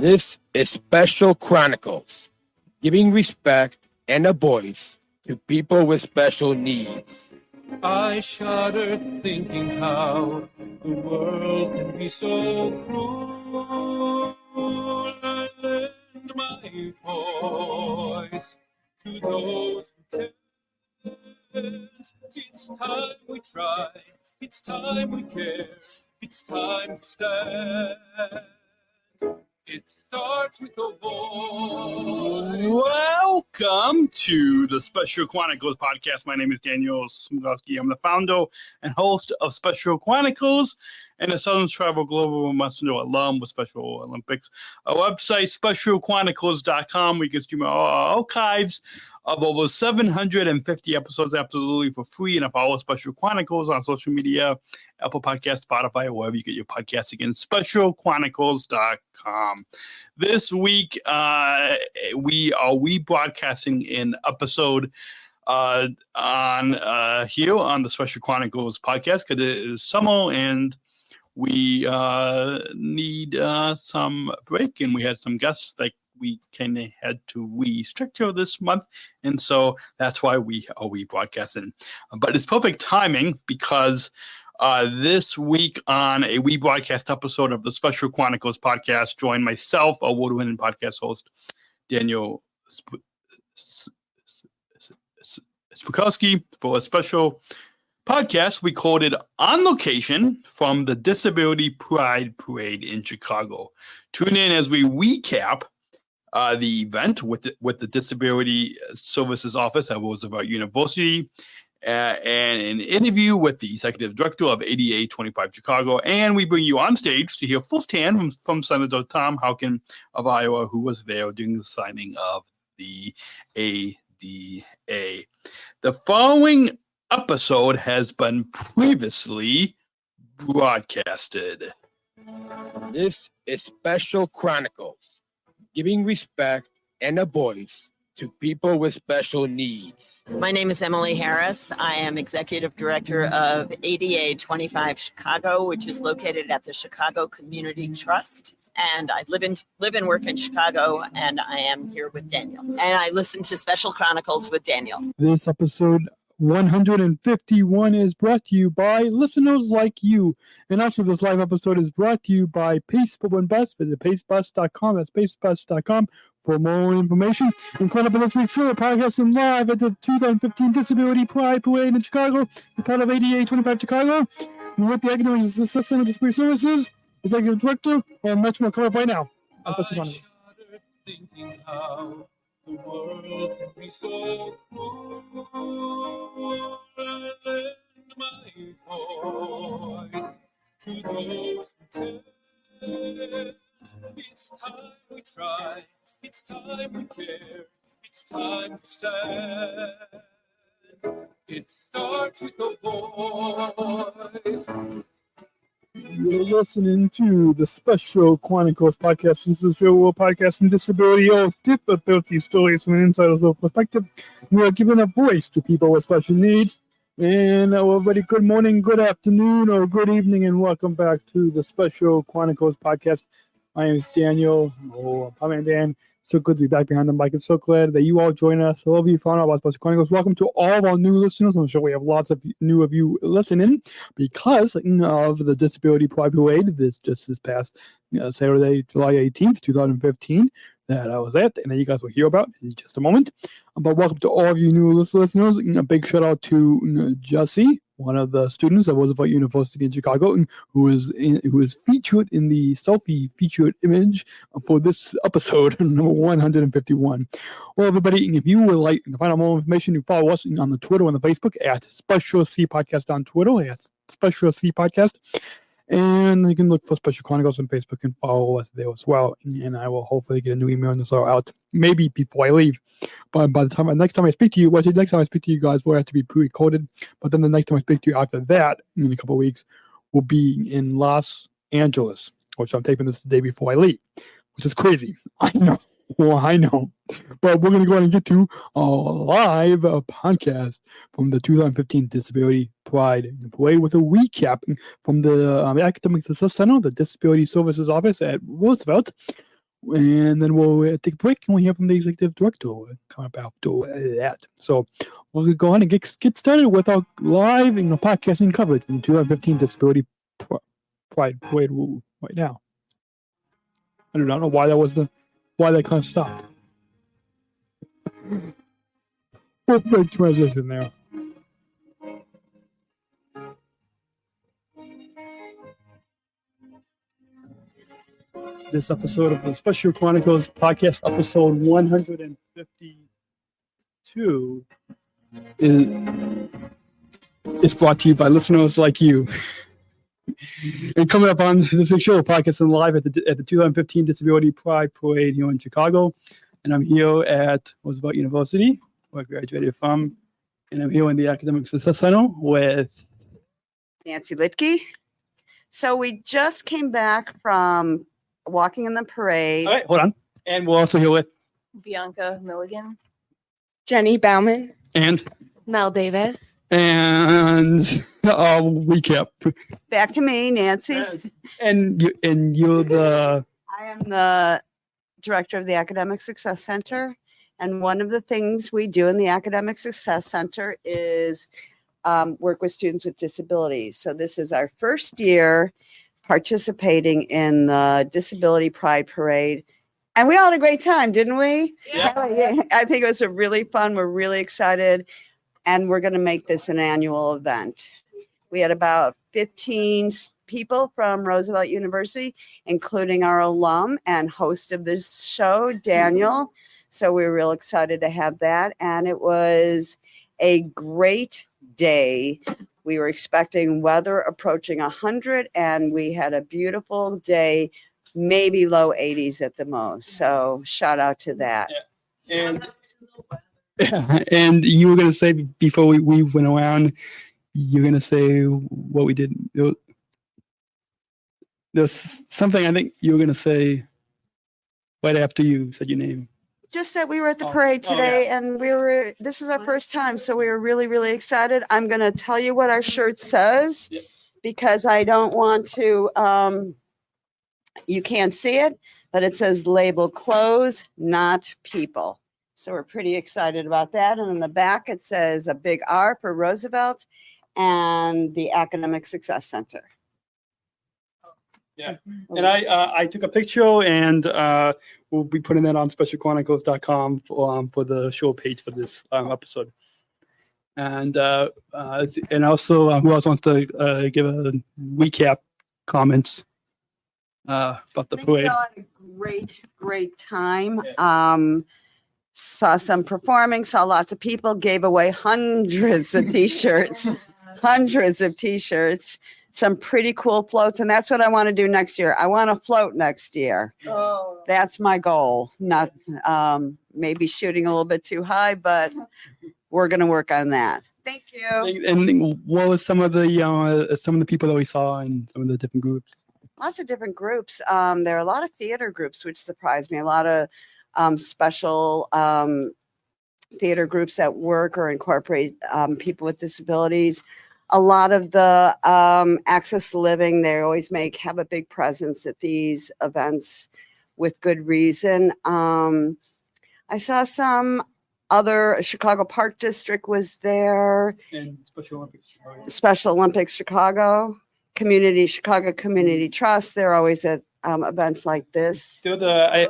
This is Special Chronicles, giving respect and a voice to people with special needs. I shuddered thinking how the world can be so cruel. I lend my voice to those who can't. It's time we try, it's time we care, it's time to stand. It starts with a voice. Welcome to the Special Chronicles Podcast. My name is Daniel Smrokowski. I'm the founder and host of Special Chronicles and a Southern Travel Global Messenger alum with Special Olympics. Our website, specialchronicles.com. We can stream our archives of over 750 episodes absolutely for free, and follow Special Chronicles on social media, Apple Podcasts, Spotify, or wherever you get your podcasts. Again, specialchronicles.com. This week, we are rebroadcasting an episode on here on the Special Chronicles podcast because it is summer and we need some break, and we had some guests that we kind of had to restructure this month, and so that's why we are rebroadcasting. But it's perfect timing because this week on a rebroadcast episode of the Special Chronicles podcast, join myself, award-winning podcast host Daniel Smrokowski, for a special podcast recorded on location from the Disability Pride Parade in Chicago. Tune in as we recap the event with the Disability Services Office at Roosevelt University, and an interview with the Executive Director of ADA25Chicago, and we bring you on stage to hear firsthand from Senator Tom Harkin of Iowa, who was there during the signing of the ADA. The following episode has been previously broadcasted. This is Special Chronicles, giving respect and a voice to people with special needs. My name is Emily Harris. I am Executive Director of ADA25Chicago, which is located at the Chicago Community Trust. And I live and work in Chicago, and I am here with Daniel. And I listen to Special Chronicles with Daniel. This episode 151 is brought to you by listeners like you. And also this live episode is brought to you by Pace and Bus. Visit pacebus.com. That's pacebus.com for more information. And caught up in this week's show, we're podcasting live at the 2015 Disability Pride Parade in Chicago, the part of ADA 25 Chicago. And with the Academic Assistant of Disability Services, Executive Director, and much more coming up right now. I shuddered thinking how the world can be so cruel. I lend my voice to those who can't. It's time we try, it's time we care, it's time to stand. It starts with a voice. You're listening to the Special Chronicles Podcast. This is your world podcast on disability or difficulty stories from an insider's perspective. We are giving a voice to people with special needs. And everybody, good morning, good afternoon, or good evening, and welcome back to the Special Chronicles Podcast. My name is Daniel. I'm Dan. So good to be back behind the mic. I'm so glad that you all join us. I love you found out about Special Chronicles. Welcome to all of our new listeners. I'm sure we have lots of new of you listening because of the Disability Pride Parade this past Saturday, July 18th, 2015, that I was at, and that you guys will hear about in just a moment. But welcome to all of you new listeners. A big shout out to Jesse, one of the students at Roosevelt University in Chicago, who is featured in the selfie featured image for this episode, number 151. Well, everybody, if you would like to find out more information, you follow us on the Twitter and the Facebook at Special C Podcast on Twitter, at Special C Podcast. And you can look for Special Chronicles on Facebook and follow us there as well. And I will hopefully get a new email and this out maybe before I leave. But by the time next time I speak to you, next time I speak to you guys will have to be pre-recorded. But then the next time I speak to you after that, in a couple of weeks, will be in Los Angeles, which I'm taping this the day before I leave, which is crazy. I know. Well, I know. But we're going to go ahead and get to a live podcast from the 2015 Disability Pride Parade with a recap from the Academic Success Center, the Disability Services Office at Roosevelt, And then we'll take a break and we'll hear from the executive director come about to that. So we'll go on and get started with our live podcasting coverage from the 2015 Disability Pride Parade right now. I don't know why that kind of stopped. Perfect transition there. This episode of the Special Chronicles Podcast, episode 152, is brought to you by listeners like you. And coming up on this week's show, we're podcasting live at the 2015 Disability Pride Parade here in Chicago. And I'm here at Roosevelt University, where I graduated from. And I'm here in the Academic Success Center with Nancy Litke. So we just came back from walking in the parade. All right, hold on. And we're also here with Bianca Milligan, Jenny Bauman, and Mel Davis. And I'll recap. Back to me, Nancy. And you're the I am the director of the Academic Success Center. And one of the things we do in the Academic Success Center is work with students with disabilities. So this is our first year participating in the Disability Pride Parade. And we all had a great time, didn't we? Yeah. I think it was a really fun. We're really excited. And we're going to make this an annual event. We had about 15 people from Roosevelt University, including our alum and host of this show, Daniel. So we were real excited to have that. And it was a great day. We were expecting weather approaching 100, and we had a beautiful day, maybe low 80s at the most. So shout out to that. and you were going to say before we went around, you're going to say what we did. There's something I think you were going to say right after you said your name. Just that we were at the parade today, and this is our first time, so we were really, really excited. I'm going to tell you what our shirt says because I don't want to, you can't see it, but it says label clothes, not people. So we're pretty excited about that. And in the back, it says a big R for Roosevelt and the Academic Success Center. Yeah. And I took a picture, and we'll be putting that on specialchronicles.com for the show page for this episode. And also, who else wants to give a recap comments about the I think we parade? all had a great time. Saw some performing, saw lots of people, gave away hundreds of t-shirts, some pretty cool floats. And that's what I want to do next year. I want to float next year. Oh. That's my goal. Not maybe shooting a little bit too high, but we're going to work on that. Thank you. And what was some of the people that we saw in some of the different groups? Lots of different groups. There are a lot of theater groups, which surprised me. A lot of special theater groups that work or incorporate people with disabilities. A lot of the access living, they always have a big presence at these events with good reason. I saw some other, Chicago Park District was there. And Special Olympics Chicago. Special Olympics Chicago, Chicago Community Trust. They're always at events like this. I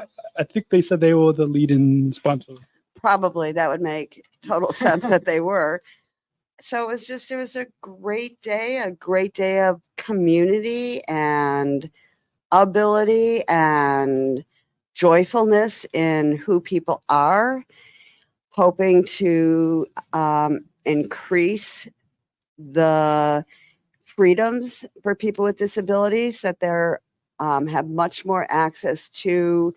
think they said they were the leading sponsor. Probably that would make total sense that they were. So it was a great day of community and ability and joyfulness in who people are, hoping to increase the freedoms for people with disabilities, that they're have much more access to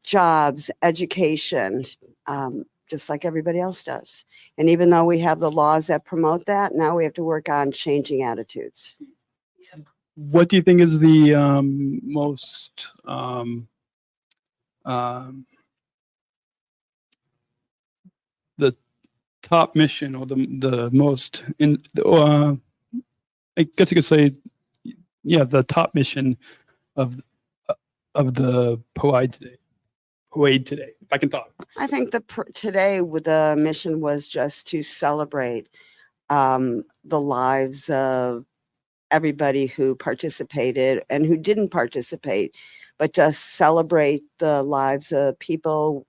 jobs, education, just like everybody else does. And even though we have the laws that promote that, now we have to work on changing attitudes. What do you think is the most the top mission, or the most I guess you could say, the top mission of of the parade today? If I can talk. I think today the mission was just to celebrate the lives of everybody who participated and who didn't participate, but just celebrate the lives of people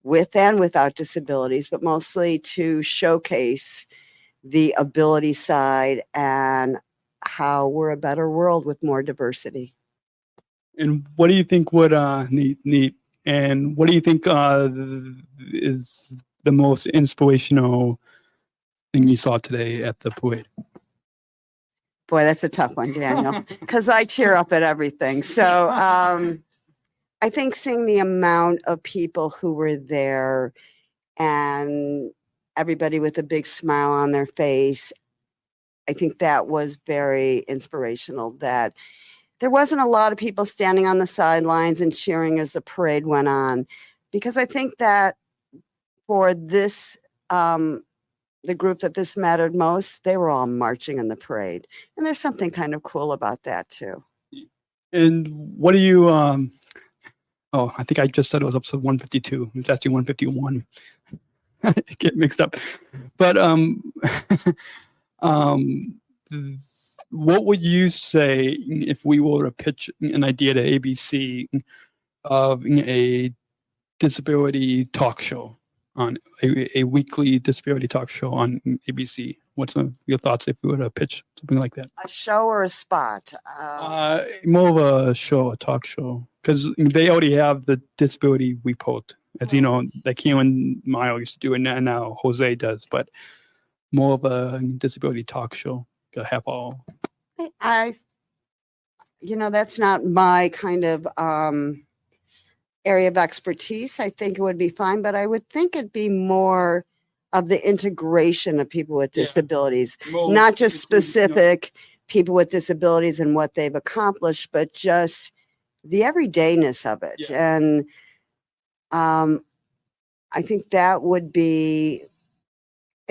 with and without disabilities, but mostly to showcase the ability side and how we're a better world with more diversity. And what do you think would neat? And what do you think is the most inspirational thing you saw today at the parade? Boy, that's a tough one, Daniel, because I tear up at everything. So I think seeing the amount of people who were there and everybody with a big smile on their face, I think that was very inspirational, that there wasn't a lot of people standing on the sidelines and cheering as the parade went on, because I think that for this, the group that this mattered most, they were all marching in the parade. And there's something kind of cool about that too. And what do you, I think I just said it was episode 152. It's actually 151. I get mixed up. But what would you say if we were to pitch an idea to ABC of a disability talk show, on a weekly disability talk show on ABC? What's some of your thoughts if we were to pitch something like that? A show or a spot? More of a show, a talk show, because they already have the disability report, as you know, like you and Mile used to do, and now Jose does, but more of a disability talk show, a half hour. That's not my kind of area of expertise. I think it would be fine, but I would think it'd be more of the integration of people with disabilities, not just specific people with disabilities and what they've accomplished, but just the everydayness of it. Yeah. And I think that would be,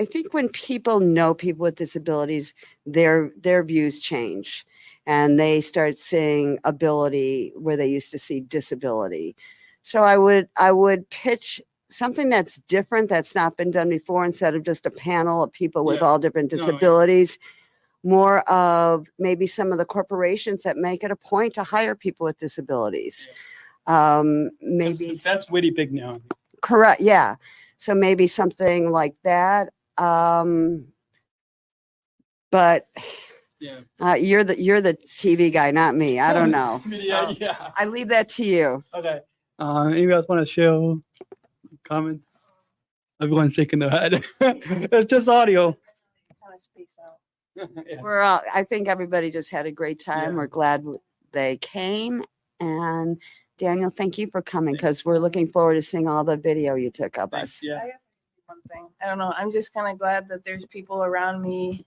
I think when people know people with disabilities, their views change and they start seeing ability where they used to see disability. So I would pitch something that's different, that's not been done before, instead of just a panel of people with all different disabilities. More of maybe some of the corporations that make it a point to hire people with disabilities. Maybe that's really big now. Correct. Yeah. So maybe something like that. But you're the TV guy, not me. I don't know. I leave that to you. Okay. Anybody else want to share comments? Everyone's shaking their head. It's just audio. We're all, I think everybody just had a great time. We're glad they came. And Daniel, thank you for coming, because we're looking forward to seeing all the video you took of us. Yeah. One thing, I don't know, I'm just kind of glad that there's people around me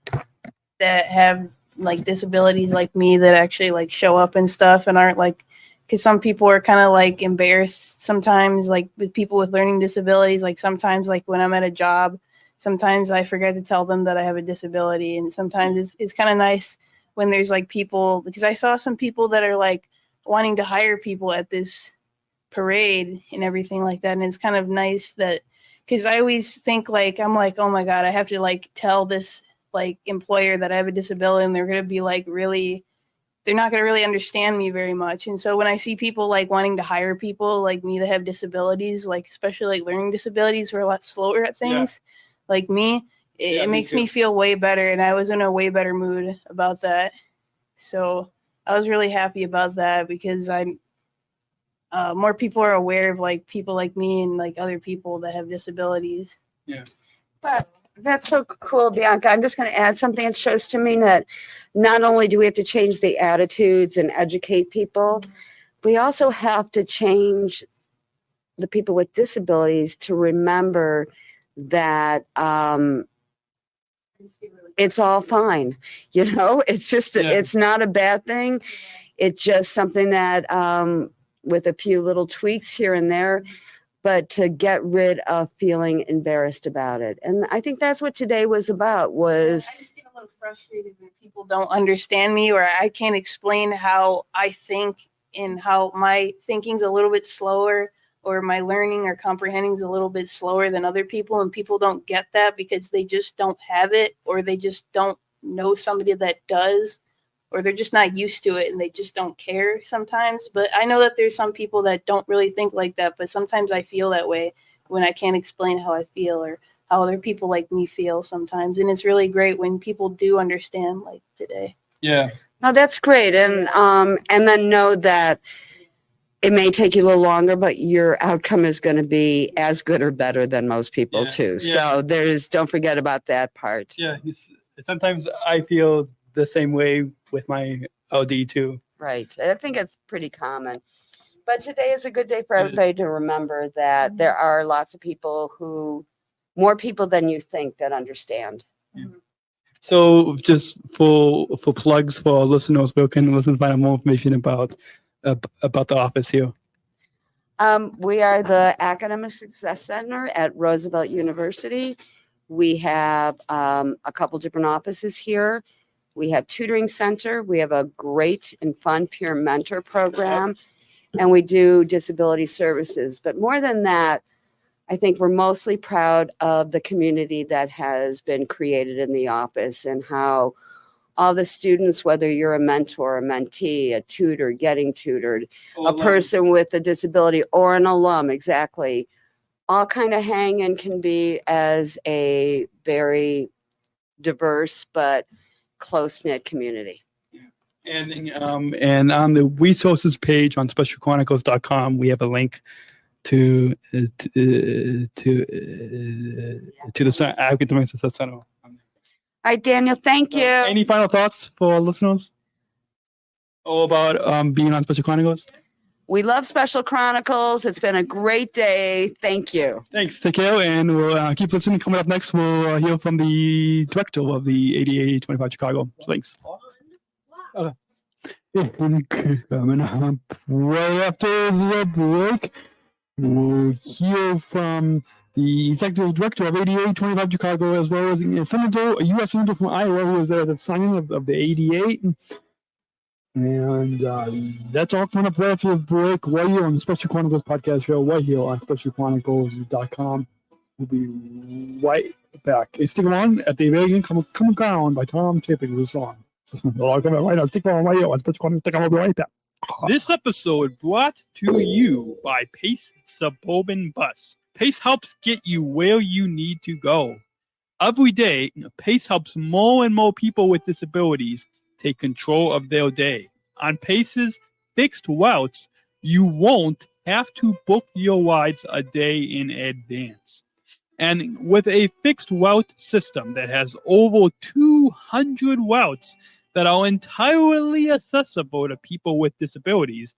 that have like disabilities like me that actually like show up and stuff and aren't like, because some people are kind of like embarrassed sometimes, like with people with learning disabilities. Like sometimes, like when I'm at a job, sometimes I forget to tell them that I have a disability. And sometimes it's kind of nice when there's like people, because I saw some people that are like wanting to hire people at this parade and everything like that. And it's kind of nice that, because I always think like, I'm like, oh my God, I have to like tell this like employer that I have a disability, and they're going to be like really, they're not going to really understand me very much. And so when I see people like wanting to hire people like me that have disabilities, like especially like learning disabilities who are a lot slower at things like me, it makes me feel way better. And I was in a way better mood about that. So I was really happy about that, because more people are aware of like people like me and like other people that have disabilities. Yeah. But that's so cool, Bianca. I'm just going to add something. It shows to me that not only do we have to change the attitudes and educate people, we also have to change the people with disabilities to remember that it's all fine. It's just, it's not a bad thing. It's just something that with a few little tweaks here and there, but to get rid of feeling embarrassed about it. And I think that's what today was about. I just get a little frustrated when people don't understand me, or I can't explain how I think and how my thinking's a little bit slower, or my learning or comprehending is a little bit slower than other people, and people don't get that because they just don't have it, or they just don't know somebody that does, or they're just not used to it and they just don't care sometimes. But I know that there's some people that don't really think like that, but sometimes I feel that way when I can't explain how I feel or how other people like me feel sometimes. And it's really great when people do understand, like today. Yeah. No, that's great. And then know that it may take you a little longer, but your outcome is going to be as good or better than most people too. So don't forget about that part. Yeah. Sometimes I feel the same way with my LD too. Right. I think it's pretty common. But today is a good day for everybody to remember that there are lots of people more people than you think that understand. Yeah. So just for plugs for our listeners, where can listeners find out more information about the office here? We are the Academic Success Center at Roosevelt University. We have a couple different offices here. We have tutoring center. We have a great and fun peer mentor program, and we do disability services. But more than that, I think we're mostly proud of the community that has been created in the office and how all the students, whether you're a mentor, a mentee, a tutor, getting tutored, a person with a disability or an alum, exactly, all kind of hang and can be as a very diverse but close-knit community. And on the resources page on specialchronicles.com, we have a link to the Academic Success Center. All right, Daniel, thank you. Any final thoughts for our listeners? About being on Special Chronicles? We love Special Chronicles. It's been a great day. Thank you. Thanks. Take care, and we'll keep listening. Coming up next, we'll hear from the director of the ADA25Chicago. Thanks. Okay. And coming up right after the break, we'll hear from the Executive Director of ADA25Chicago, as well as a U.S. Senator from Iowa, who was there at the signing of the ADA. And that's all coming up right after the break, right here on the Special Chronicles podcast show, right here on specialchronicles.com. We'll be right back. Hey, stick around at the very end. Come Down by Tom Tipping was the song. I'll come right now. Stick around right here on Special Chronicles. We'll be right back. This episode brought to you by Pace Suburban Bus. Pace helps get you where you need to go. Every day, Pace helps more and more people with disabilities take control of their day. On Pace's fixed routes, you won't have to book your rides a day in advance. And with a fixed route system that has over 200 routes that are entirely accessible to people with disabilities,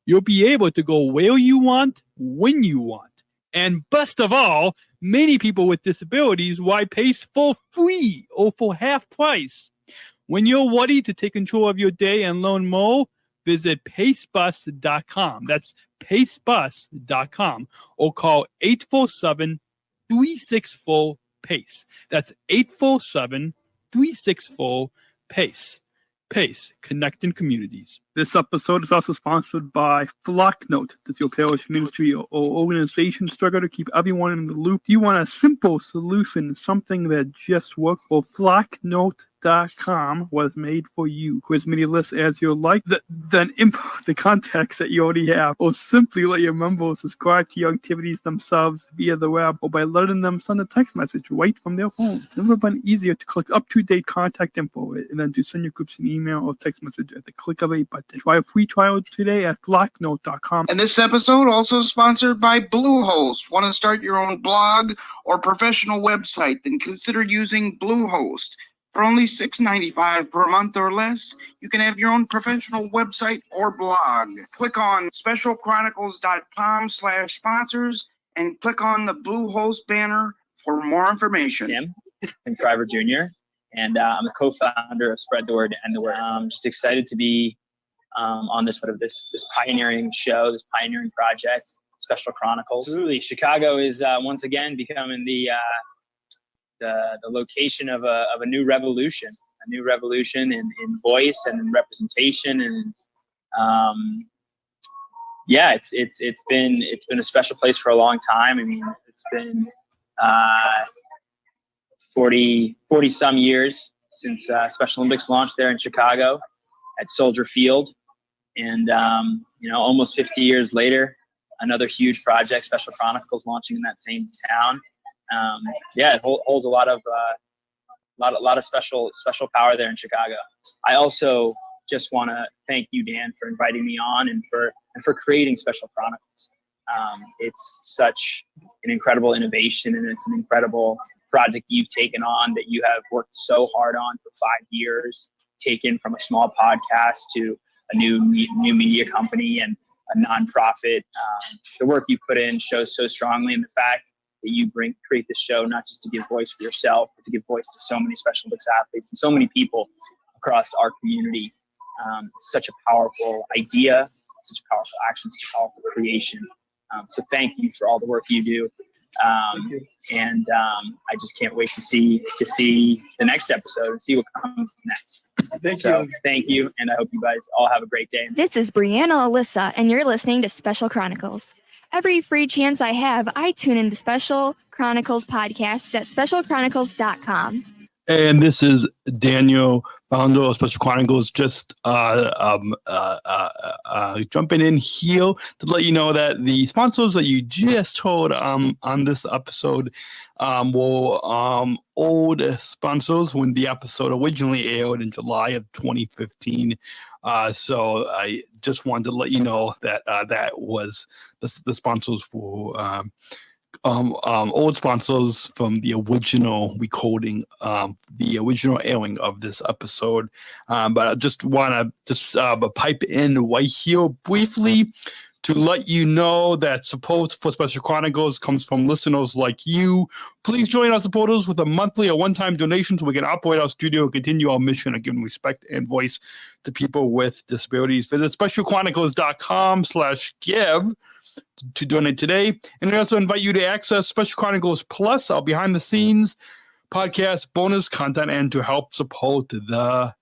you'll be able to go where you want, when you want. And best of all, many people with disabilities ride Pace for free or for half price. When you're ready to take control of your day and learn more, visit pacebus.com. That's pacebus.com, or call 847-364-PACE. That's 847-364-PACE. Pace, connecting communities. This episode is also sponsored by Flocknote. Does your parish ministry or organization struggle to keep everyone in the loop? You want a simple solution, something that just works? Well, Flocknote.com was made for you. Quiz many lists as you like. Then import the contacts that you already have, or simply let your members subscribe to your activities themselves via the web, or by letting them send a text message right from their phone. It's never been easier to collect up-to-date contact info and then to send your groups an email or text message at the click of a button. Try a free trial today at Flocknote.com. And this episode also sponsored by Bluehost. Want to start your own blog or professional website? Then consider using Bluehost. For only $6.95 per month or less, you can have your own professional website or blog. Click on specialchronicles.com/sponsors and click on the Bluehost banner for more information. Tim Shriver Jr., and I'm the co-founder of Spread the Word to End the Word. I'm just excited to be on this pioneering show, this pioneering project, Special Chronicles. Absolutely, Chicago is once again becoming the location of a new revolution in voice and in representation, and yeah, it's been a special place for a long time. I mean, it's been 40 some years since Special Olympics launched there in Chicago at Soldier Field. And, almost 50 years later, another huge project, Special Chronicles, launching in that same town. It holds a lot of special power there in Chicago. I also just want to thank you, Dan, for inviting me on and for creating Special Chronicles. It's such an incredible innovation, and it's an incredible project you've taken on that you have worked so hard on for 5 years, taken from a small podcast to a new media company and a nonprofit. The work you put in shows so strongly, and the fact that you create this show not just to give voice for yourself, but to give voice to so many Special Olympics athletes and so many people across our community. It's such a powerful idea, such a powerful action, such a powerful creation. So thank you for all the work you do. And I just can't wait to see the next episode and see what comes next. Thank you, and I hope you guys all have a great day. This is Brianna Alyssa, and you're listening to Special Chronicles. Every free chance I have, I tune into Special Chronicles podcasts at specialchronicles.com. And this is Daniel, founder of Special Chronicles, just jumping in here to let you know that the sponsors that you just heard on this episode were old sponsors when the episode originally aired in July of 2015. So I just wanted to let you know that that was the sponsors were old sponsors from the original recording, the original airing of this episode. But I just want to pipe in right here briefly to let you know that support for Special Chronicles comes from listeners like you. Please join our supporters with a monthly or one-time donation so we can operate our studio and continue our mission of giving respect and voice to people with disabilities. Visit specialchronicles.com/give to donate today. And we also invite you to access Special Chronicles Plus, our behind-the-scenes podcast bonus content, and to help support the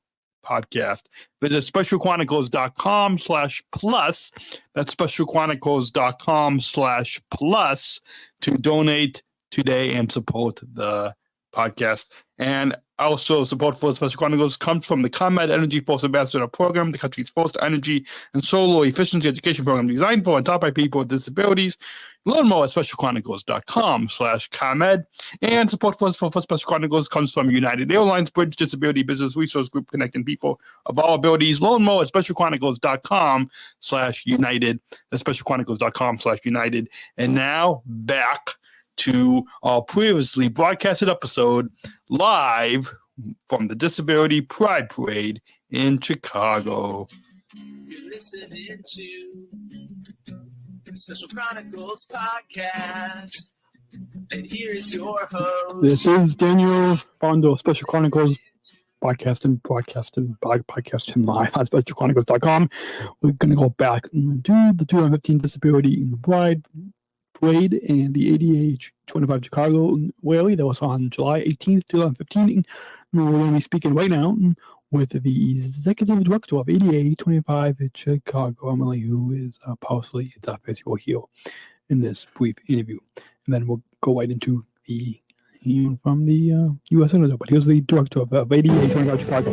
podcast. Visit specialchronicles.com/plus. That's specialchronicles.com/plus to donate today and support the podcast. And also, support for Special Chronicles comes from the ComEd Energy Force Ambassador Program, the country's first energy and solar efficiency education program designed for and taught by people with disabilities. Learn more at specialchronicles.com/ComEd. And support for Special Chronicles comes from United Airlines Bridge Disability Business Resource Group, connecting people of all abilities. Learn more at specialchronicles.com/United. That's specialchronicles.com/United. And now back to our previously broadcasted episode live from the Disability Pride Parade in Chicago. You're listening to Special Chronicles Podcast, and here is your host. This is Daniel, founder of Special Chronicles Podcast and podcasting live on specialchronicles.com. We're going to go back and do the 2015 Disability in the Pride Parade and the ADA25 Chicago rally that was on July 18th, 2015. And we're going to be speaking right now with the Executive Director of ADA25 Chicago, Emily, who is partially deaf, as you will hear in this brief interview. And then we'll go right into the from the U.S. Senator. But here's the Director of ADA25 Chicago.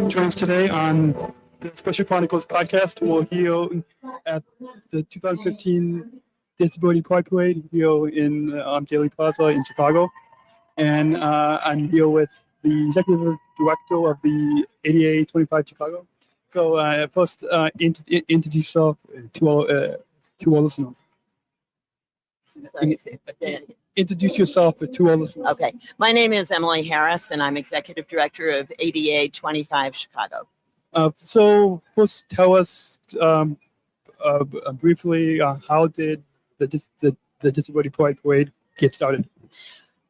Joins us today on the Special Chronicles podcast. We're here at the 2015 Disability Pride Parade here in Daly Plaza in Chicago, and I'm here with the Executive Director of the ADA25 Chicago. So first, introduce yourself to our listeners. Introduce yourself to our listeners. Okay, my name is Emily Harris, and I'm Executive Director of ADA25 Chicago. So first, tell us briefly how did the Disability Pride Parade get started?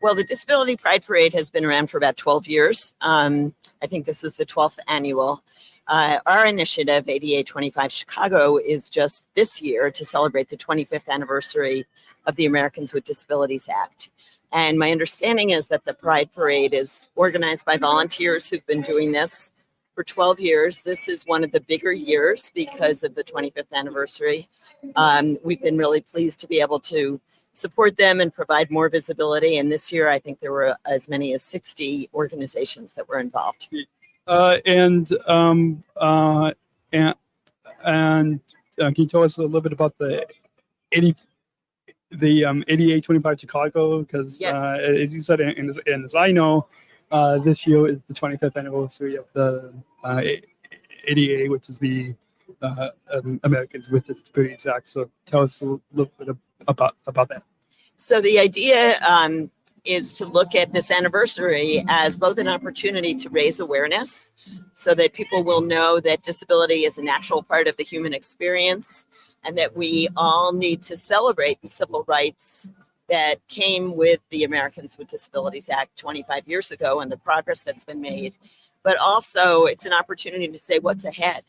Well, the Disability Pride Parade has been around for about 12 years. I think this is the 12th annual. Our initiative, ADA25 Chicago, is just this year to celebrate the 25th anniversary of the Americans with Disabilities Act. And my understanding is that the Pride Parade is organized by volunteers who've been doing this for 12 years. This is one of the bigger years because of the 25th anniversary. We've been really pleased to be able to support them and provide more visibility. And this year, I think there were as many as 60 organizations that were involved. Can you tell us a little bit about the ADA25Chicago? Because Yes. as you said, and as I know, this year is the 25th anniversary of the ADA, which is the Americans with Disabilities Act. So tell us a little bit about that. So the idea is to look at this anniversary as both an opportunity to raise awareness so that people will know that disability is a natural part of the human experience and that we all need to celebrate the civil rights that came with the Americans with Disabilities Act 25 years ago and the progress that's been made. But also it's an opportunity to say what's ahead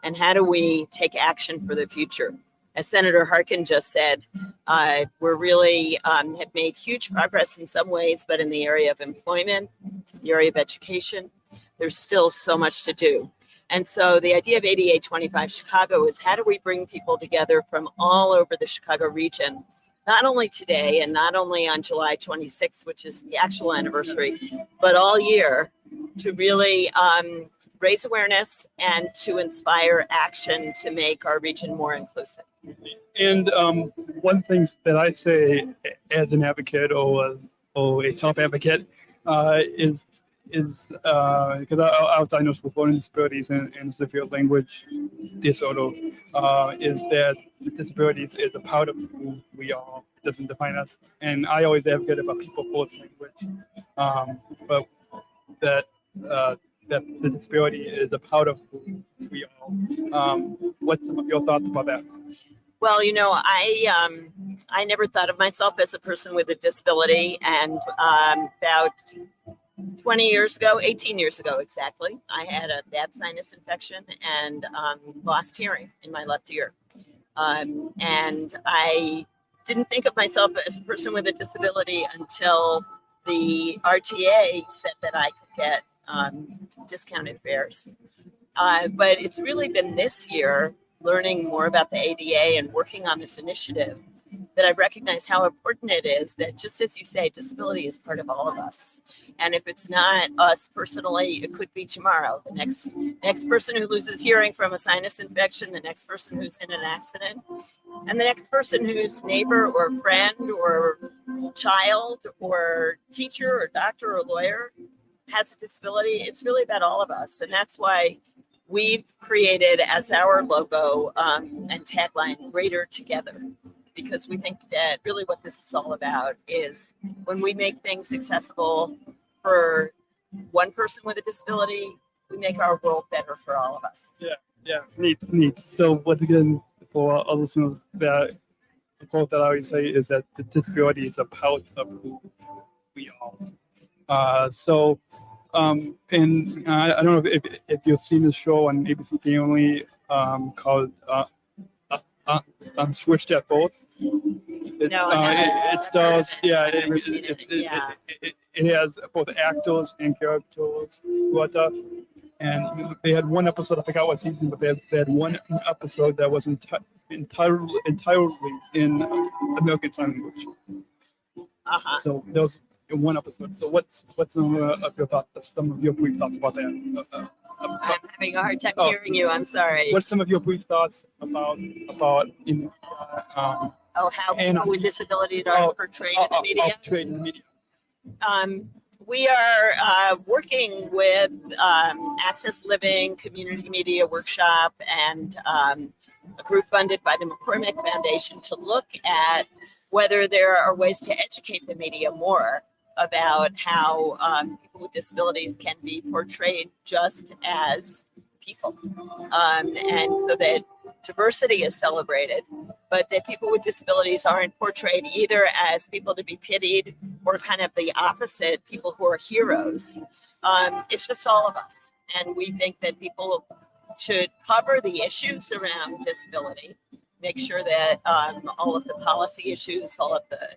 and how do we take action for the future. As Senator Harkin just said, we're really have made huge progress in some ways, but in the area of employment, the area of education, there's still so much to do. And so the idea of ADA25Chicago is how do we bring people together from all over the Chicago region, not only today and not only on July 26th, which is the actual anniversary, but all year to really raise awareness and to inspire action to make our region more inclusive. And one thing that I say as an advocate or a self-advocate is because I was diagnosed with learning disabilities and severe language disorder, is that disabilities is a part of who we are. It doesn't define us. And I always advocate about people with language, but that the disability is a part of who we are. What's some of your thoughts about that? Well, you know, I never thought of myself as a person with a disability, and about 18 years ago exactly, I had a bad sinus infection and lost hearing in my left ear. And I didn't think of myself as a person with a disability until the RTA said that I could get discounted fares. But it's really been this year, learning more about the ADA and working on this initiative, that I've recognized how important it is that, just as you say, disability is part of all of us. And if it's not us personally, it could be tomorrow. The next person who loses hearing from a sinus infection, the next person who's in an accident, and the next person whose neighbor or friend or child or teacher or doctor or lawyer has a disability. It's really about all of us. And that's why we've created as our logo and tagline, Greater Together, because we think that really what this is all about is when we make things accessible for one person with a disability, we make our world better for all of us. Yeah, neat. So once again, for our listeners, the quote that I always say is that the disability is a part of who we are. And I don't know if you've seen the show on ABC Family called Switched at Both. No, it stars. Yeah, I've never seen it. It has both actors and characters who are deaf. And they had one episode, I forgot what season, but they had one episode that was entirely in American Sign Language. So there was one episode. So what's some of your thoughts? Some of your brief thoughts about that? I'm having a hard time hearing you. I'm sorry. What's some of your brief thoughts about how people with disabilities are portrayed in the media? We are working with Access Living Community Media Workshop and a group funded by the McCormick Foundation to look at whether there are ways to educate the media more about how people with disabilities can be portrayed just as people, and so that diversity is celebrated, but that people with disabilities aren't portrayed either as people to be pitied or kind of the opposite, people who are heroes. It's just all of us. And we think that people should cover the issues around disability, make sure that all of the policy issues, all of the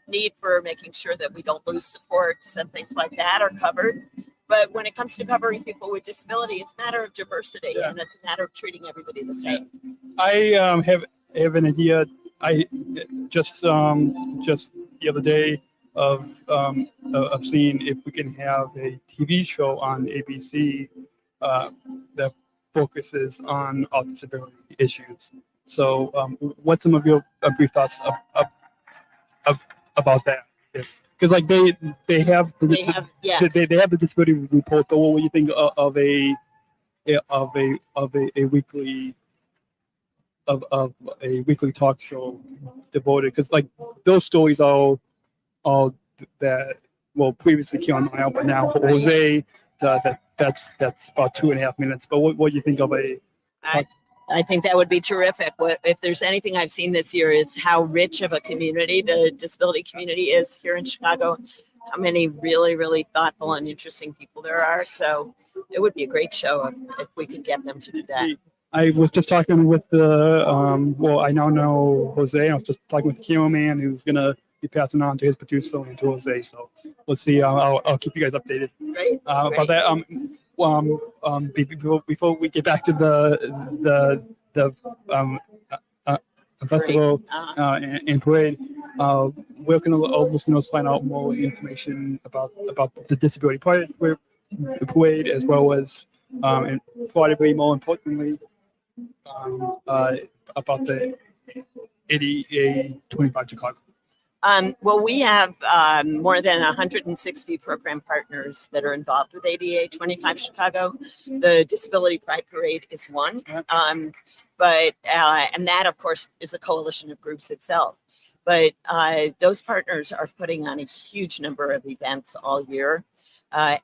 need for making sure that we don't lose supports and things like that are covered. But when it comes to covering people with disability, it's a matter of diversity, and it's a matter of treating everybody the same. I have an idea. I just the other day of seeing if we can have a TV show on ABC that focuses on all disability issues. So, what's some of your brief thoughts about that? Because like they have the disability report. But what do you think of a weekly of a weekly talk show devoted? Because like those stories are all that previously Keon Mile, but now Jose does that's about 2.5 minutes. But what do you think of a? I think that would be terrific. If there's anything I've seen this year is how rich of a community the disability community is here in Chicago. How many really, really thoughtful and interesting people there are. So it would be a great show if we could get them to do that. I was just talking with the I now know Jose. I was just talking with the cameraman who's gonna be passing on to his producer and to Jose. So let's see. I'll keep you guys updated. Great. About that. Before we get back to the festival and parade, where can all listeners find out more information about the disability parade, as well as and probably more importantly about the ADA25Chicago? Well, we have more than 160 program partners that are involved with ADA25Chicago. The Disability Pride Parade is one, and that, of course, is a coalition of groups itself. But those partners are putting on a huge number of events all year,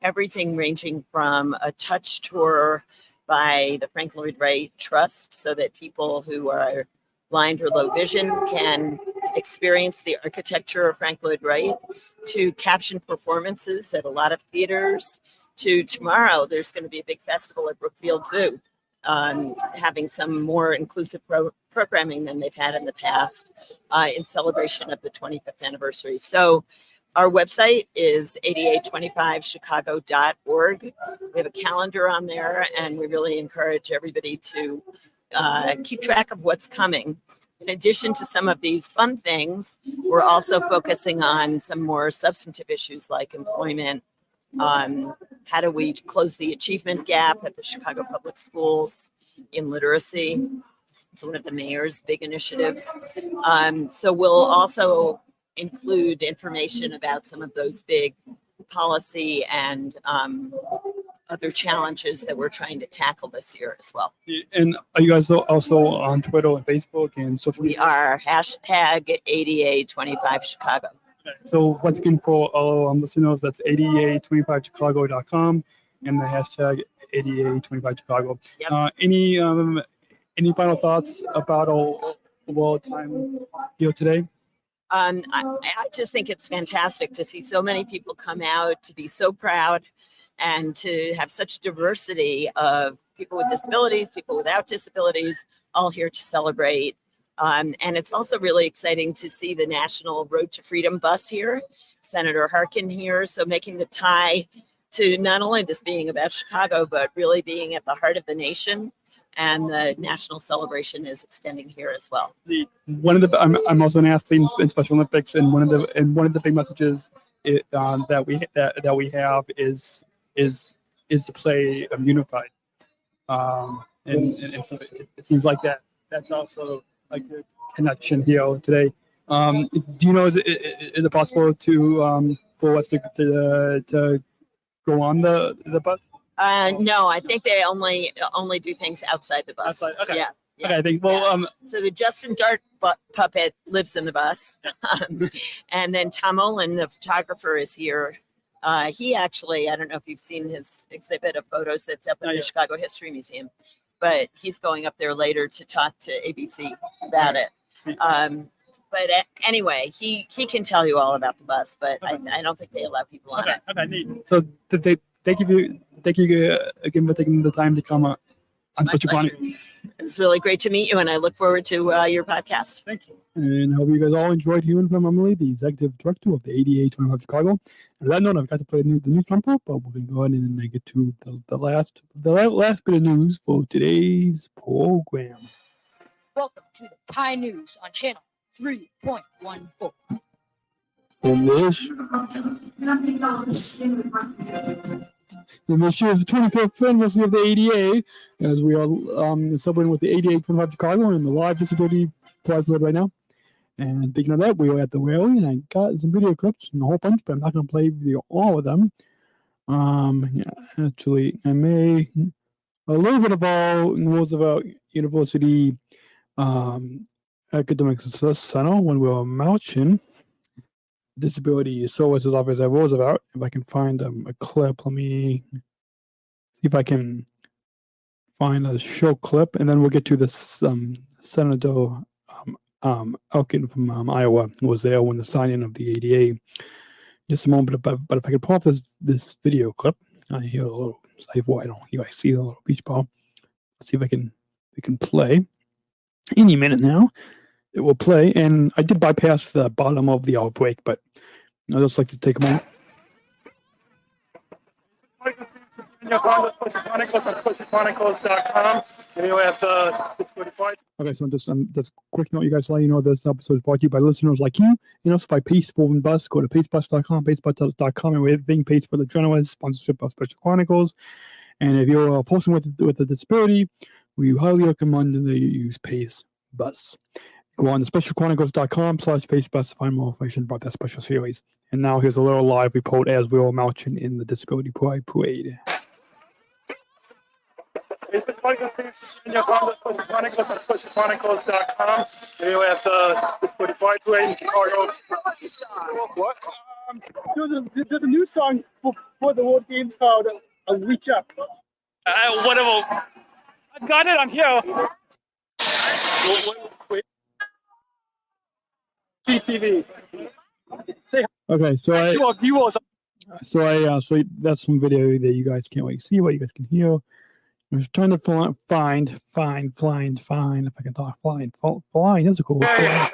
everything ranging from a touch tour by the Frank Lloyd Wright Trust, so that people who are blind or low vision can experience the architecture of Frank Lloyd Wright, to caption performances at a lot of theaters, to tomorrow there's going to be a big festival at Brookfield Zoo, having some more inclusive programming than they've had in the past in celebration of the 25th anniversary. So our website is ADA25Chicago.org. We have a calendar on there, and we really encourage everybody to keep track of what's coming. In addition to some of these fun things, we're also focusing on some more substantive issues like employment. How do we close the achievement gap at the Chicago Public Schools in literacy? It's one of the mayor's big initiatives. So we'll also include information about some of those big policy and other challenges that we're trying to tackle this year as well. And are you guys also on Twitter and Facebook and social media? We are #ADA25Chicago. So once again, for all listeners, that's ADA25Chicago.com and the hashtag ADA25Chicago. Yep. Any final thoughts about our time here today? I just think it's fantastic to see so many people come out, to be so proud, and to have such diversity of people with disabilities, people without disabilities, all here to celebrate. And it's also really exciting to see the National Road to Freedom bus here, Senator Harkin here, so making the tie to not only this being about Chicago, but really being at the heart of the nation. And the national celebration is extending here as well. I'm also an athlete in Special Olympics, and one of the big messages that we have is to play unified. And so it seems like that's also like a connection here today. Do you know, is it possible for us to go on the bus? No, I think they only do things outside the bus. Outside, okay. Yeah. Okay, I think. Well, so the Justin Dart puppet lives in the bus, and then Tom Olin, the photographer, is here. He actually, I don't know if you've seen his exhibit of photos that's up in the Chicago History Museum, but he's going up there later to talk to ABC about it. But anyway, he can tell you all about the bus, but I don't think they allow people on it. Okay, neat. So thank you again for taking the time to come on Special Chronicles. It was really great to meet you, and I look forward to your podcast. Thank you. And I hope you guys all enjoyed hearing from Emily, the Executive Director of the ADA25Chicago. And on that note, I've got to play the news bumper, but we're going to go ahead and get to the last bit of news for today's program. Welcome to the Pie News on channel 3.14. And this year is the 25th anniversary of the ADA, as we are celebrating with the ADA25Chicago and the live disability prize right now. And speaking of that, we were at the rally, and I got some video clips and a whole bunch, but I'm not going to play all of them. Actually, I may a little bit of all Roosevelt University Academic Success Center when we were marching. Disability Services Office at Roosevelt. If I can find a clip, let me see if I can find a show clip, and then we'll get to this Senator Harkin from Iowa, who was there when the signing of the ADA. Just a moment, but if I can pull up this video clip, I hear a little. I don't hear. I see a little beach ball. Let's see if we can play. Any minute now. It will play, and I did bypass the bottom of the outbreak, but I'd just like to take a moment. Special Chronicles on SpecialChronicles.com. Okay, so just quick note, you guys, let you know this episode is brought to you by listeners like you, and also by Pace Woven Bus. Go to pacebus.com, pacebus.com, and we're being paid for the journalist sponsorship of Special Chronicles. And if you're a person with a disability, we highly recommend that you use Pace Bus. Go on to specialchronicles.com/pacebus to find more information about that special series. And now here's a little live report as we were marching in the Disability Pride Parade. Special Chronicles on SpecialChronicles.com. We have the Disability Pride Parade in Chicago. What? There's a new song for the World Games called Reach Up. Whatever. I got it on here. Wait. CTV. Okay, so that's some video that you guys can't wait to see, what you guys can hear. I'm just trying to find if I can talk flying. That's a cool word.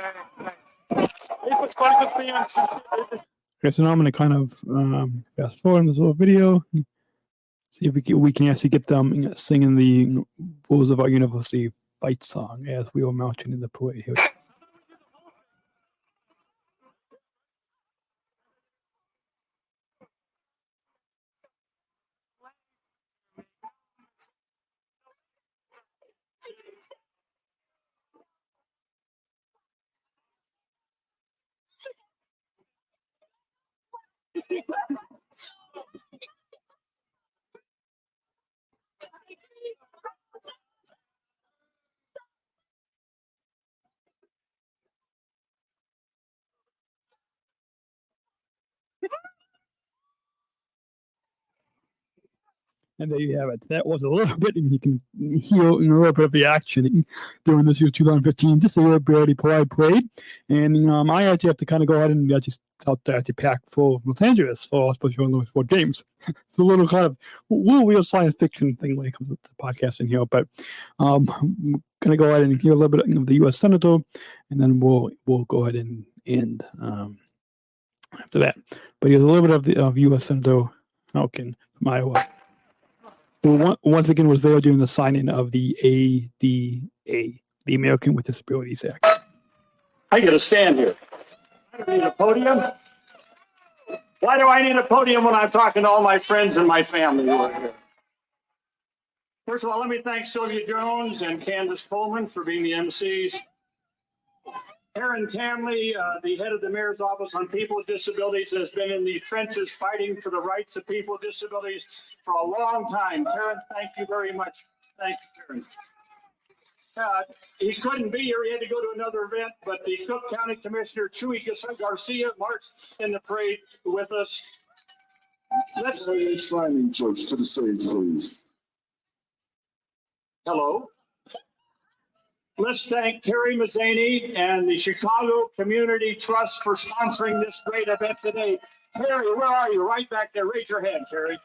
Okay, so now I'm going to kind of fast forward in this little video. See if we can actually get them singing the Roosevelt University fight song as we were marching in the parade here. And there you have it. That was a little bit, and you can hear a little bit of the action during this year's 2015 Disability Pride Parade. And I actually have to kind of go ahead and just out there to pack for Los Angeles for Special Olympics World Games. It's a little kind of weird science fiction thing when it comes to podcasting here, but I'm gonna go ahead and hear a little bit of the U.S. Senator, and then we'll go ahead and end after that. But here's a little bit of U.S. Senator Harkin from Iowa. Who once again was there during the signing of the ADA, the American with Disabilities Act. I get to stand here. I don't need a podium. Why do I need a podium when I'm talking to all my friends and my family who are here? First of all, let me thank Sylvia Jones and Candace Coleman for being the MCs. Aaron Tanley, the head of the Mayor's Office on People with Disabilities, has been in the trenches fighting for the rights of people with disabilities for a long time. Karen, thank you very much. Thank you, Karen. He couldn't be here. He had to go to another event, but the Cook County Commissioner, Chuy Garcia, marched in the parade with us. Let's signing church to the stage, please. Hello. Let's thank Terry Mazzani and the Chicago Community Trust for sponsoring this great event today. Terry, where are you? Right back there. Raise your hand, Terry.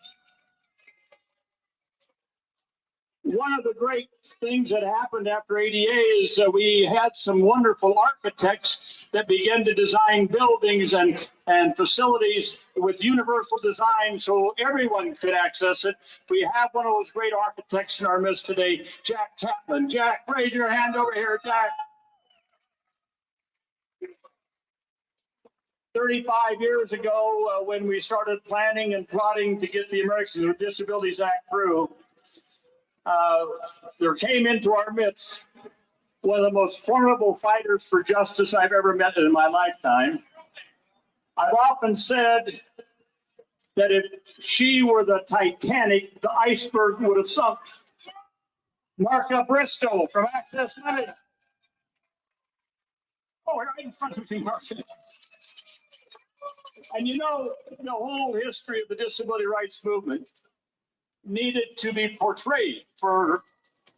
One of the great things that happened after ADA is we had some wonderful architects that began to design buildings and facilities with universal design so everyone could access it. We have one of those great architects in our midst today, Jack Kaplan. Jack, raise your hand over here, Jack. 35 years ago, when we started planning and plotting to get the Americans with Disabilities Act through, there came into our midst one of the most formidable fighters for justice I've ever met in my lifetime. I've often said that if she were the Titanic, the iceberg would have sunk. Marka Bristow from Access Limited. Oh, right in front of me, Marka. And you know, the whole history of the disability rights movement needed to be portrayed for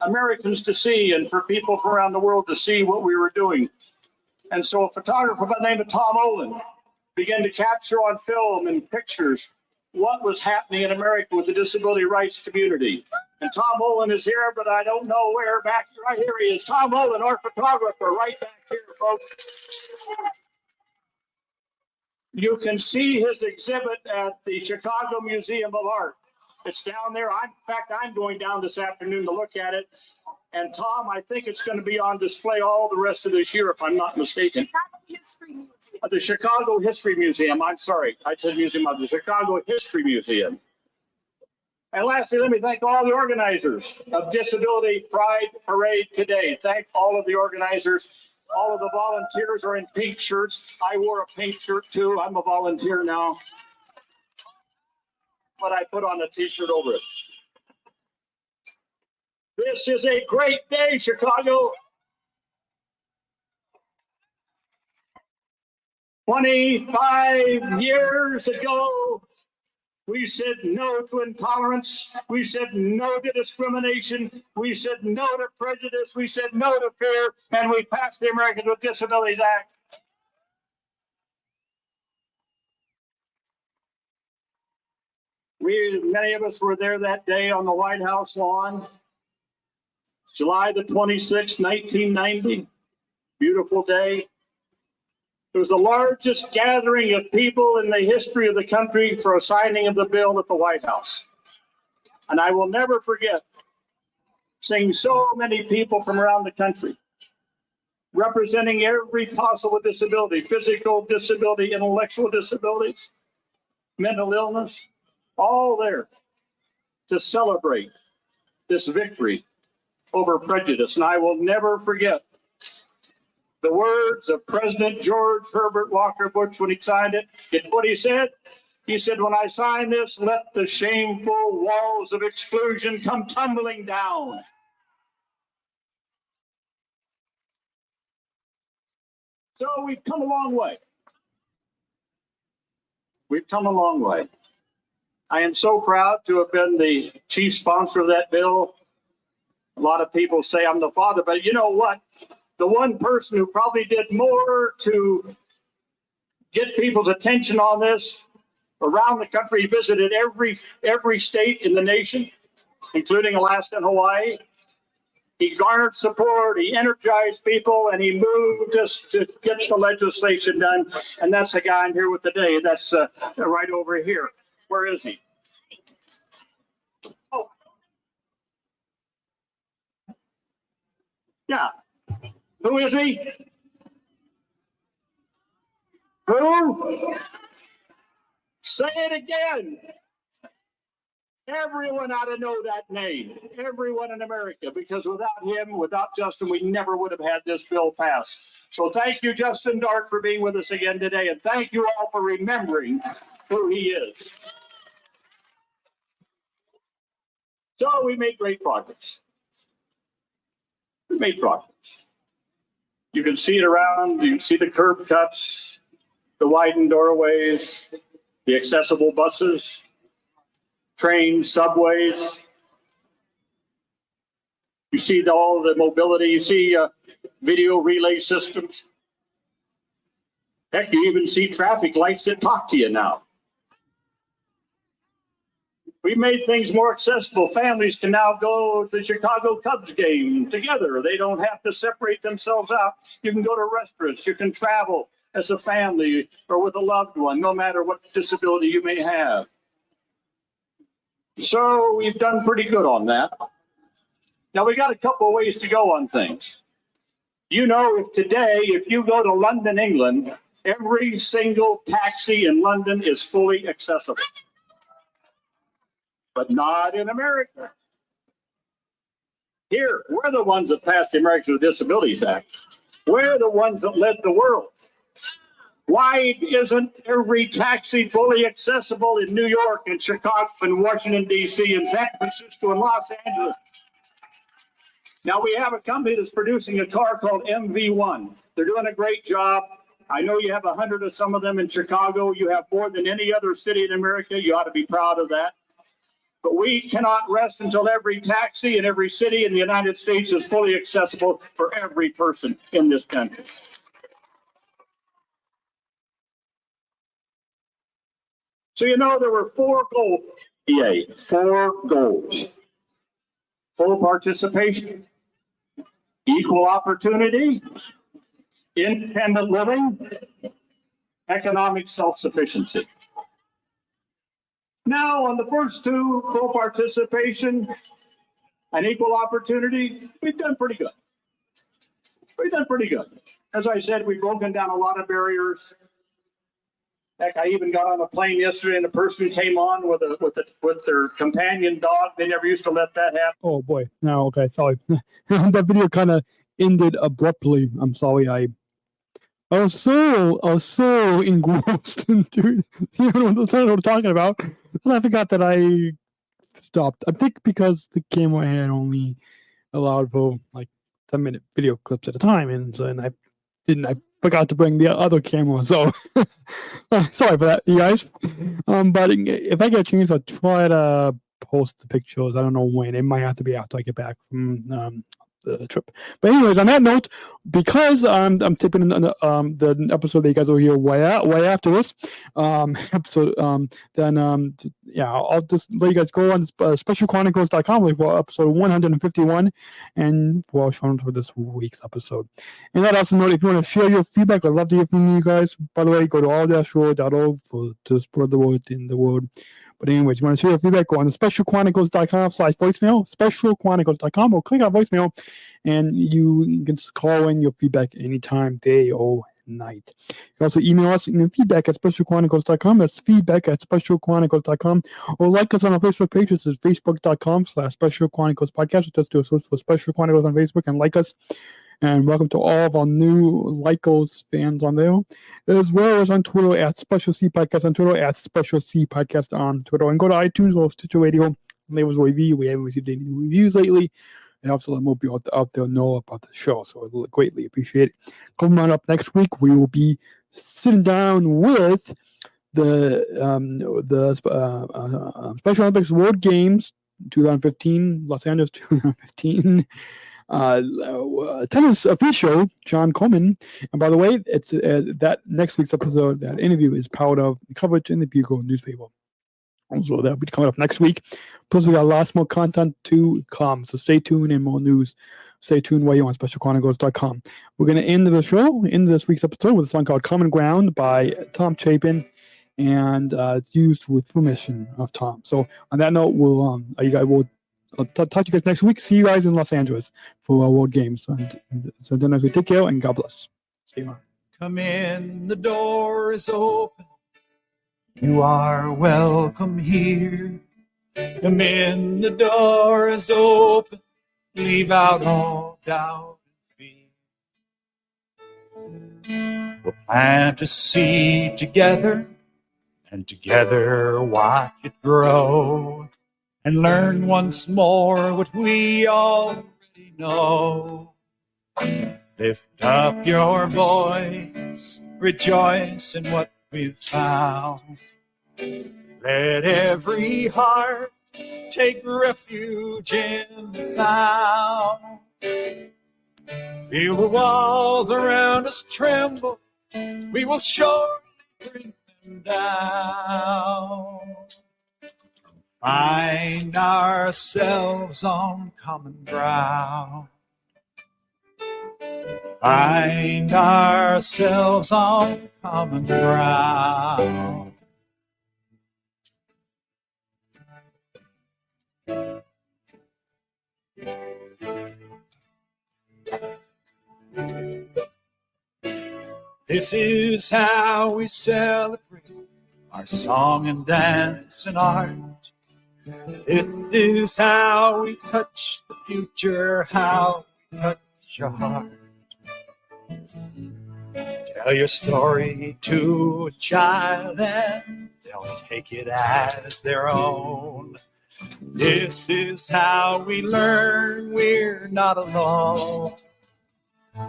Americans to see and for people from around the world to see what we were doing. And so a photographer by the name of Tom Olin began to capture on film and pictures what was happening in America with the disability rights community. And Tom Olin is here, but I don't know where. Back right here he is. Tom Olin, our photographer, right back here, folks. You can see his exhibit at the Chicago Museum of Art. It's down there. In fact, I'm going down this afternoon to look at it. And Tom, I think it's going to be on display all the rest of this year, if I'm not mistaken. The Chicago History Museum. I'm sorry. I said museum of the Chicago History Museum. And lastly, let me thank all the organizers of Disability Pride Parade today. Thank all of the organizers. All of the volunteers are in pink shirts. I wore a pink shirt too. I'm a volunteer now. But I put on a t-shirt over it. This is a great day, Chicago. 25 years ago, we said no to intolerance. We said no to discrimination. We said no to prejudice. We said no to fear. And we passed the Americans with Disabilities Act. Many of us were there that day on the White House lawn. July the 26th, 1990. Beautiful day. It was the largest gathering of people in the history of the country for a signing of the bill at the White House. And I will never forget seeing so many people from around the country representing every possible disability, physical disability, intellectual disabilities, mental illness, all there to celebrate this victory over prejudice. And I will never forget the words of President George Herbert Walker Bush when he signed it. What he said? He said, when I sign this, let the shameful walls of exclusion come tumbling down. So we've come a long way. We've come a long way. I am so proud to have been the chief sponsor of that bill. A lot of people say I'm the father, but you know what? The one person who probably did more to get people's attention on this around the country, he visited every state in the nation, including Alaska and Hawaii. He garnered support, he energized people, and he moved us to get the legislation done. And that's the guy I'm here with today. That's right over here. Where is he? Oh. Yeah. Who is he? Who? Say it again. Everyone ought to know that name. Everyone in America, because without him, without Justin, we never would have had this bill passed. So thank you, Justin Dart, for being with us again today. And thank you all for remembering who he is. So we made great progress. We made progress. You can see it around. You can see the curb cuts, the widened doorways, the accessible buses, trains, subways. You see all the mobility. You see video relay systems. Heck, you even see traffic lights that talk to you now. We made things more accessible. Families can now go to the Chicago Cubs game together. They don't have to separate themselves out. You can go to restaurants. You can travel as a family or with a loved one, no matter what disability you may have. So we've done pretty good on that. Now we got a couple of ways to go on things. You know, if you go to London, England, every single taxi in London is fully accessible. But not in America. Here, we're the ones that passed the Americans with Disabilities Act. We're the ones that led the world. Why isn't every taxi fully accessible in New York and Chicago and Washington, D.C. and San Francisco and Los Angeles? Now we have a company that's producing a car called MV1. They're doing a great job. I know you have 100 of some of them in Chicago. You have more than any other city in America. You ought to be proud of that. But we cannot rest until every taxi in every city in the United States is fully accessible for every person in this country. So you know there were 4 goals. 4 goals. Full participation, equal opportunity, independent living, economic self-sufficiency. Now, on the first 2, full participation and equal opportunity, we've done pretty good. We've done pretty good. As I said, we've broken down a lot of barriers. Heck, I even got on a plane yesterday, and a person came on with their companion dog. They never used to let that happen. Oh boy! No, okay, sorry. That video kind of ended abruptly. I'm sorry. I was so engrossed into what I'm talking about, and I forgot that I stopped. I think because the camera had only allowed for like 10-minute video clips at a time, and I forgot to bring the other camera, so sorry for that, you guys. But if I get a chance, I'll try to post the pictures. I don't know when. It might have to be after I get back from the trip. But anyways, on that note, because I'm tipping in the episode that you guys will hear way after this episode, yeah, I'll just let you guys go on specialchronicles.com for episode 151 and for our show notes for this week's episode. And that also note, if you want to share your feedback, I'd love to hear from you guys. By the way, go to all-show.org to spread the word in the world. But anyways, if you want to share your feedback, go on to specialchronicles.com/voicemail, specialchronicles.com, or click on voicemail, and you can just call in your feedback anytime, day or night. You can also email us feedback at specialchronicles.com. That's feedback at specialchronicles.com. Or like us on our Facebook page. It's facebook.com/Special Chronicles Podcast. Just do a search for Special Chronicles on Facebook and like us. And welcome to all of our new Lycos fans on there, as well as on Twitter at Special C Podcast on Twitter, at Special C Podcast on Twitter. And go to iTunes or Stitcher Radio and leave us a review. We haven't received any reviews lately. It helps a lot more people out there know about the show, so I greatly appreciate it. Coming on up next week, we will be sitting down with the Special Olympics World Games 2015, Los Angeles 2015. Tennis official John Coleman, and by the way, it's that next week's episode, that interview is part of the coverage in the Bugle newspaper. Also, that'll be coming up next week. Plus, we got lots more content to come, so stay tuned and more news. Stay tuned while you're on SpecialChronicles.com. We're going to end the show, end this week's episode, with a song called "Common Ground" by Tom Chapin, and it's used with permission of Tom. So, on that note, I'll talk to you guys next week. See you guys in Los Angeles for our World Games. And so then as we take care, and God bless. See you. Come in, the door is open. You are welcome here. Come in, the door is open. Leave out all doubt and fear. We'll plant a seed together, and together watch it grow. And learn once more what we already know. Lift up your voice, rejoice in what we've found. Let every heart take refuge in the sound. Feel the walls around us tremble, we will surely bring them down. Find ourselves on common ground. Find ourselves on common ground. This is how we celebrate our song and dance and art. This is how we touch the future, how we touch your heart. Tell your story to a child and they'll take it as their own. This is how we learn we're not alone.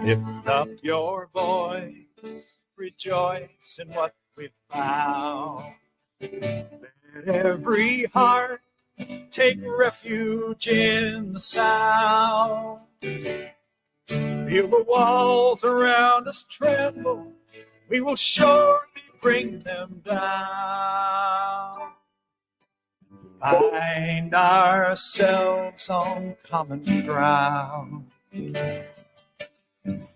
Lift up your voice, rejoice in what we've found. Let every heart take refuge in the sound. Feel the walls around us tremble. We will surely bring them down. Find ourselves on common ground.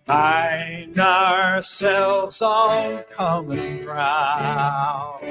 Find ourselves on common ground.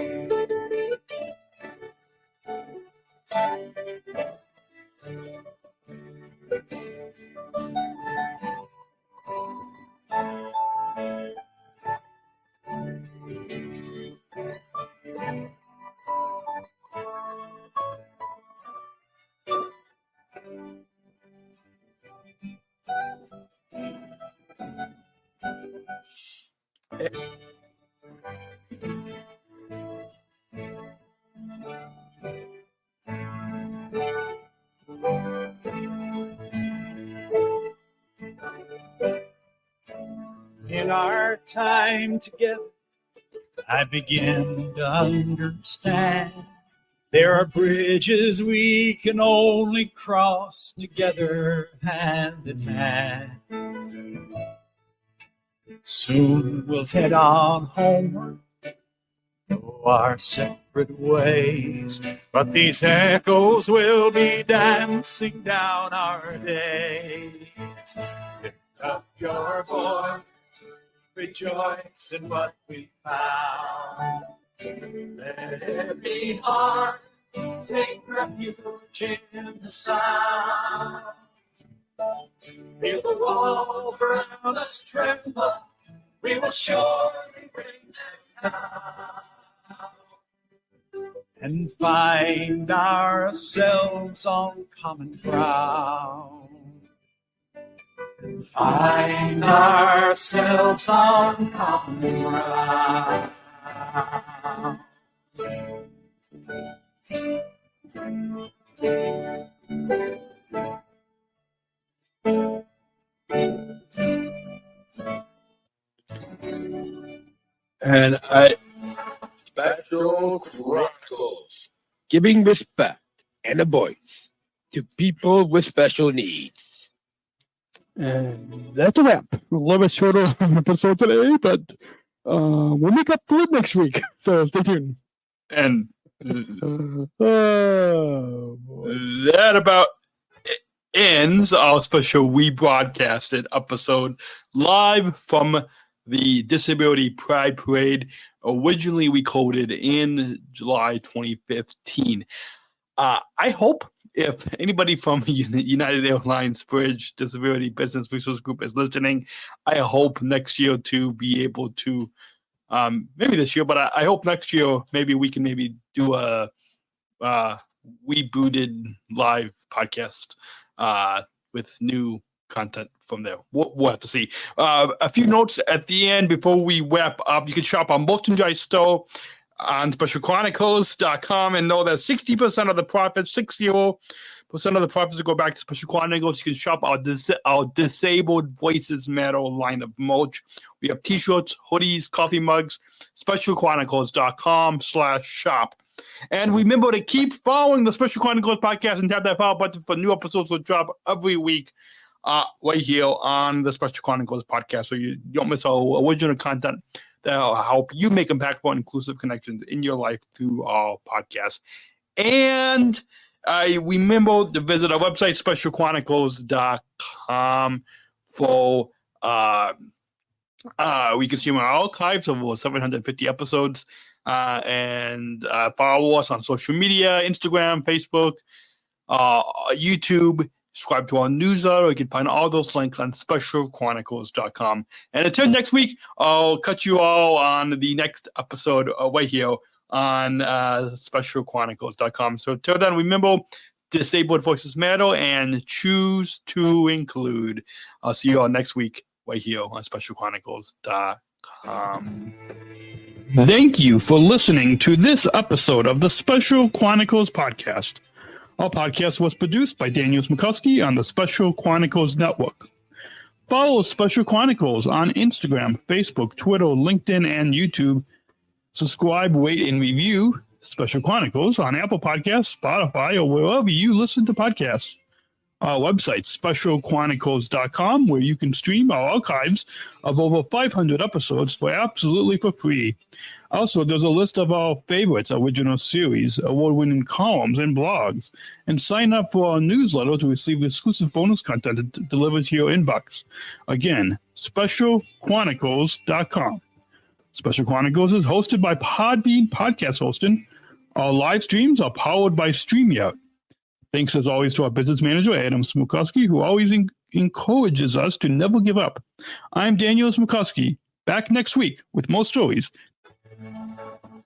In our time together, I begin to understand there are bridges we can only cross together, hand in hand. Soon we'll head on homeward, go our separate ways, but these echoes will be dancing down our days. Lift up your voice, rejoice in what we found. Let every heart take refuge in the sound. Feel the walls around us tremble. We will surely bring them down. And find ourselves on common ground. Find ourselves on common ground. And Special Chronicles, giving respect and a voice to people with special needs. And that's a wrap. A little bit shorter episode today, but we'll make up for it next week. So stay tuned. And that about ends our special rebroadcasted episode live from the Disability Pride Parade, originally recorded in July 2015. I hope if anybody from United Airlines Bridge Disability Business Resource Group is listening, I hope next year to be able to, maybe this year, but I hope next year maybe we can do a rebooted live podcast with new content from there. We'll have to see. A few notes at the end before we wrap up. You can shop our merchandise store on specialchronicles.com and know that 60% of the profits, 60% of the profits will go back to Special Chronicles. You can shop our Disabled Voices Matter line of merch. We have t-shirts, hoodies, coffee mugs, specialchronicles.com/shop. And remember to keep following the Special Chronicles podcast and tap that follow button for new episodes will drop every week right here on the Special Chronicles podcast, so you don't miss our original content that will help you make impactful and inclusive connections in your life through our podcast. And remember to visit our website, specialchronicles.com, for we can see our archives of over 750 episodes, and follow us on social media, Instagram, Facebook, YouTube. Subscribe to our newsletter. You can find all those links on specialchronicles.com. And until next week, I'll catch you all on the next episode right here on specialchronicles.com. So until then, remember, disabled voices matter and choose to include. I'll see you all next week right here on specialchronicles.com. Thank you for listening to this episode of the Special Chronicles Podcast. Our podcast was produced by Daniel Smrokowski on the Special Chronicles Network. Follow Special Chronicles on Instagram, Facebook, Twitter, LinkedIn, and YouTube. Subscribe, rate, and review Special Chronicles on Apple Podcasts, Spotify, or wherever you listen to podcasts. Our website, specialchronicles.com, where you can stream our archives of over 500 episodes for free. Also, there's a list of our favorites, original series, award-winning columns, and blogs. And sign up for our newsletter to receive exclusive bonus content delivered to your inbox. Again, specialchronicles.com. Special Chronicles is hosted by Podbean Podcast Hosting. Our live streams are powered by StreamYard. Thanks, as always, to our business manager, Adam Smrokowski, who always encourages us to never give up. I'm Daniel Smrokowski, back next week with more stories.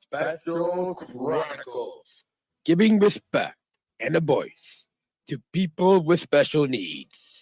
Special Chronicles, giving respect and a voice to people with special needs.